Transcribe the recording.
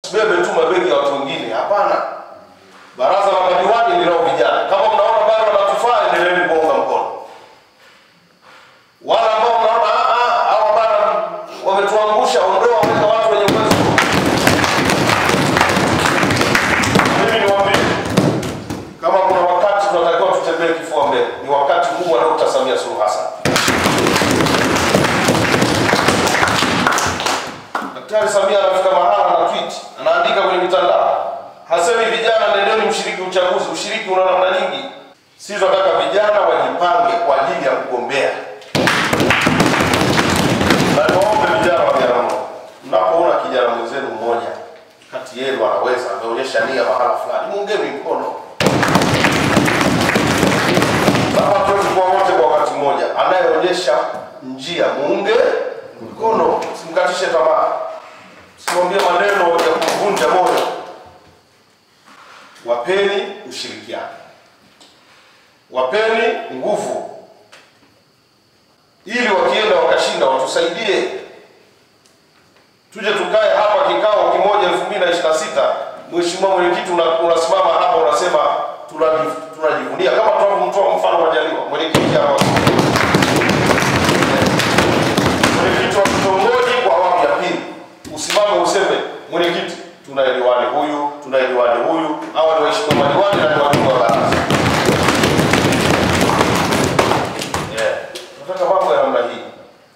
tubebe tu mabegi ya watu wengine. Hapana. Baraza la madiwani ni lao vijana. Kama mnaona bado wanatufaa, endeleeni kuunga mkono. Wala ambao mnaona hao bado wametuangusha, ondoa waweka watu wenye uwezo. Mimi niwaambie, kama kuna wakati tunatakiwa tutembee kifua mbele, ni wakati huu wa Dr. Samia Suluhu Hassan. Daktari Samia anafika mahala na tweet, anaandika kwenye mitandao. Hasemi vijana nendeni mshiriki uchaguzi, ushiriki una namna nyingi. Sisi tunataka vijana wajipange kwa ajili ya kugombea. Na niwaombe vijana wa Biharamulo, mnapoona kijana mwenzenu mmoja kati yenu anaweza ameonyesha nia mahala fulani, muungeni mkono. Kama tuko wote kwa wakati mmoja, anayeonyesha njia muunge mkono, simkatishe tamaa. Simwambie maneno ya kuvunja moyo. Wapeni ushirikiano. Wapeni nguvu. Ili wakienda wakashinda watusaidie. Tuje tukae hapa kikao kimoja 2026, Mheshimiwa Mwenyekiti unasimama hapa unasema tunajivunia kama tunamtoa mfano Majaliwa. Mwenyekiti hapa. Mwenyekiti wa kitongoji kwa awamu ya pili. Usimame useme, mwenyekiti tunaelewane huyu, hawa ni waheshimiwa madiwani na ni watu wa baraza.